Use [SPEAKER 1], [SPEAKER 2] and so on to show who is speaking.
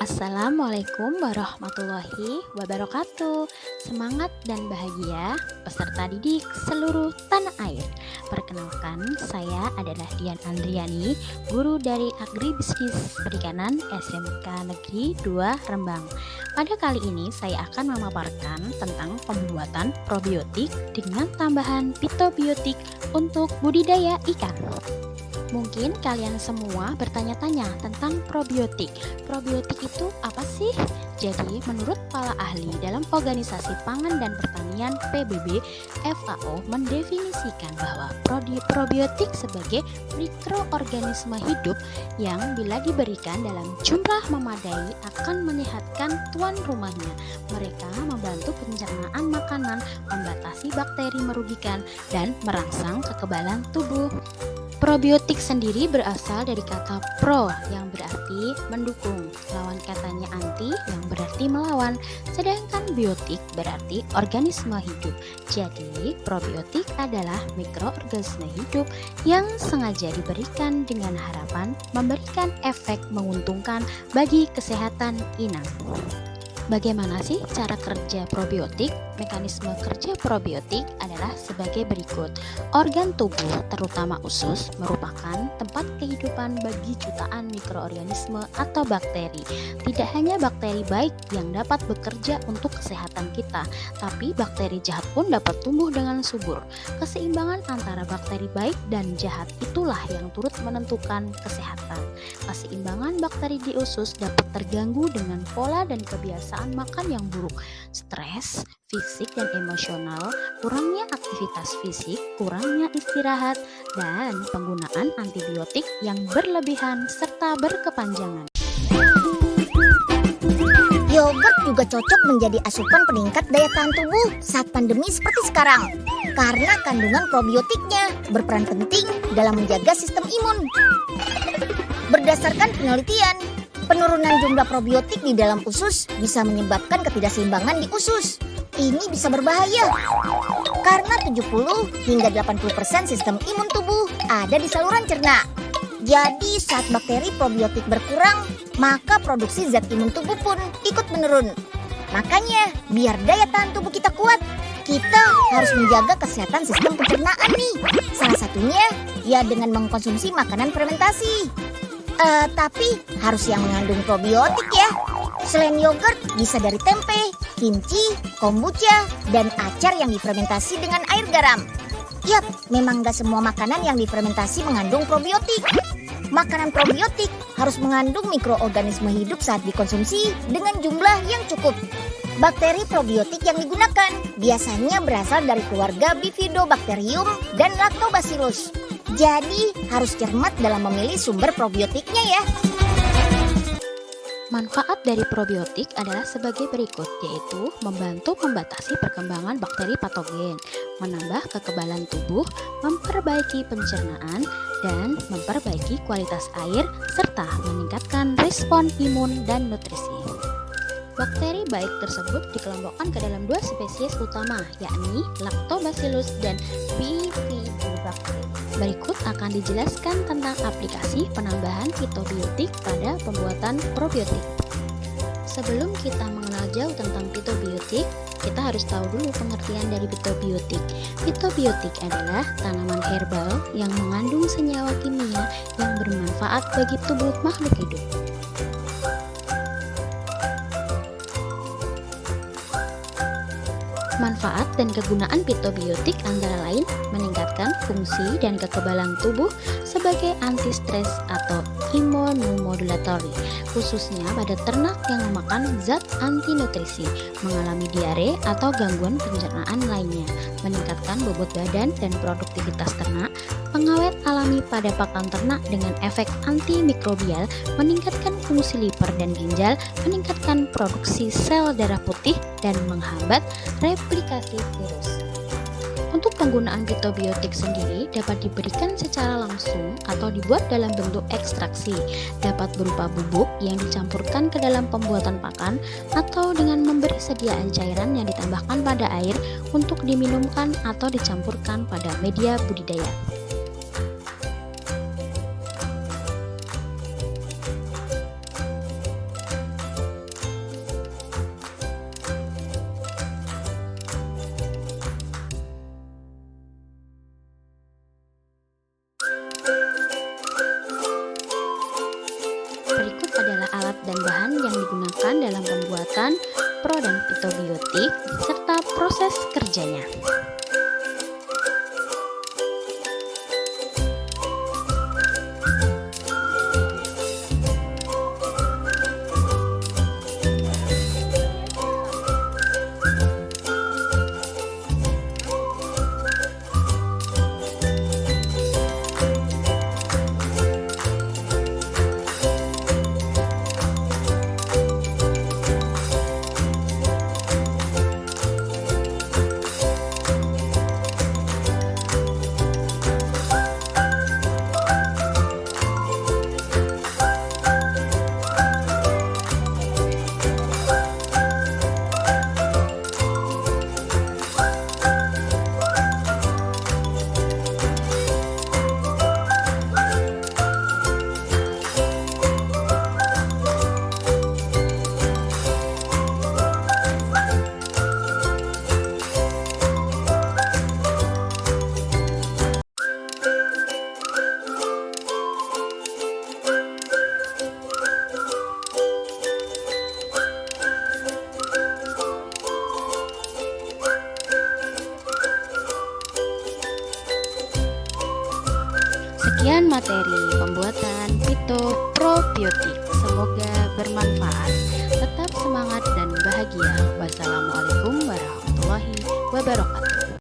[SPEAKER 1] Assalamualaikum warahmatullahi wabarakatuh. Semangat dan bahagia peserta didik seluruh tanah air. Perkenalkan, saya adalah Dian Andriani, guru dari Agribisnis Perikanan SMK Negeri 2 Rembang. Pada kali ini saya akan memaparkan tentang pembuatan probiotik dengan tambahan fitobiotik untuk budidaya ikan. Mungkin kalian semua bertanya-tanya tentang probiotik. Probiotik itu apa sih? Jadi, menurut para ahli dalam Organisasi Pangan dan Pertanian PBB, FAO mendefinisikan bahwa probiotik sebagai mikroorganisme hidup yang bila diberikan dalam jumlah memadai akan menyehatkan tuan rumahnya. Mereka membantu pencernaan makanan, membatasi bakteri merugikan, dan merangsang kekebalan tubuh. Probiotik sendiri berasal dari kata pro yang berarti mendukung, lawan katanya anti yang berarti melawan, sedangkan biotik berarti organisme hidup. Jadi, probiotik adalah mikroorganisme hidup yang sengaja diberikan dengan harapan memberikan efek menguntungkan bagi kesehatan inang. Bagaimana sih cara kerja probiotik? Mekanisme kerja probiotik adalah sebagai berikut. Organ tubuh, terutama usus, merupakan tempat kehidupan bagi jutaan mikroorganisme atau bakteri. Tidak hanya bakteri baik yang dapat bekerja untuk kesehatan kita, tapi bakteri jahat pun dapat tumbuh dengan subur. Keseimbangan antara bakteri baik dan jahat itulah yang turut menentukan kesehatan. Keseimbangan bakteri di usus dapat terganggu dengan pola dan kebiasaan makan yang buruk, stres, fisik dan emosional, kurangnya aktivitas fisik, kurangnya istirahat, dan penggunaan antibiotik yang berlebihan serta berkepanjangan.
[SPEAKER 2] Yogurt juga cocok menjadi asupan peningkat daya tahan tubuh saat pandemi seperti sekarang, karena kandungan probiotiknya berperan penting dalam menjaga sistem imun. Berdasarkan penelitian, penurunan jumlah probiotik di dalam usus bisa menyebabkan ketidakseimbangan di usus. Ini bisa berbahaya karena 70 hingga 80% sistem imun tubuh ada di saluran cerna. Jadi saat bakteri probiotik berkurang, maka produksi zat imun tubuh pun ikut menurun. Makanya biar daya tahan tubuh kita kuat, kita harus menjaga kesehatan sistem pencernaan nih. Salah satunya ya dengan mengkonsumsi makanan fermentasi. Tapi harus yang mengandung probiotik ya. Selain yogurt, bisa dari tempe, kimchi, kombucha, dan acar yang difermentasi dengan air garam. Yap, memang gak semua makanan yang difermentasi mengandung probiotik. Makanan probiotik harus mengandung mikroorganisme hidup saat dikonsumsi dengan jumlah yang cukup. Bakteri probiotik yang digunakan biasanya berasal dari keluarga Bifidobacterium dan Lactobacillus. Jadi harus cermat dalam memilih sumber probiotiknya ya.
[SPEAKER 1] Manfaat dari probiotik adalah sebagai berikut, yaitu membantu membatasi perkembangan bakteri patogen, menambah kekebalan tubuh, memperbaiki pencernaan, dan memperbaiki kualitas air, serta meningkatkan respon imun dan nutrisi. Bakteri baik tersebut dikelompokkan ke dalam dua spesies utama, yakni Lactobacillus dan Bifidobacterium. Berikut akan dijelaskan tentang aplikasi penambahan fitobiotik pada pembuatan probiotik. Sebelum kita mengenal jauh tentang fitobiotik, kita harus tahu dulu pengertian dari fitobiotik. Fitobiotik adalah tanaman herbal yang mengandung senyawa kimia yang bermanfaat bagi tubuh makhluk hidup. Manfaat dan kegunaan fitobiotik antara lain meningkatkan fungsi dan kekebalan tubuh sebagai anti-stres atau imunomodulatori, khususnya pada ternak yang memakan zat anti-nutrisi, mengalami diare atau gangguan pencernaan lainnya, meningkatkan bobot badan dan produktivitas ternak, pengawet alami pada pakan ternak dengan efek antimikrobial, meningkatkan fungsi liver dan ginjal, meningkatkan produksi sel darah putih, dan menghambat replikasi virus. Untuk penggunaan fitobiotik sendiri dapat diberikan secara langsung atau dibuat dalam bentuk ekstraksi, dapat berupa bubuk yang dicampurkan ke dalam pembuatan pakan atau dengan memberi sediaan cairan yang ditambahkan pada air untuk diminumkan atau dicampurkan pada media budidaya. serta proses kerjanya. Sekian materi pembuatan fitoprobiotik. Semoga bermanfaat. Tetap semangat dan bahagia. Wassalamualaikum warahmatullahi wabarakatuh.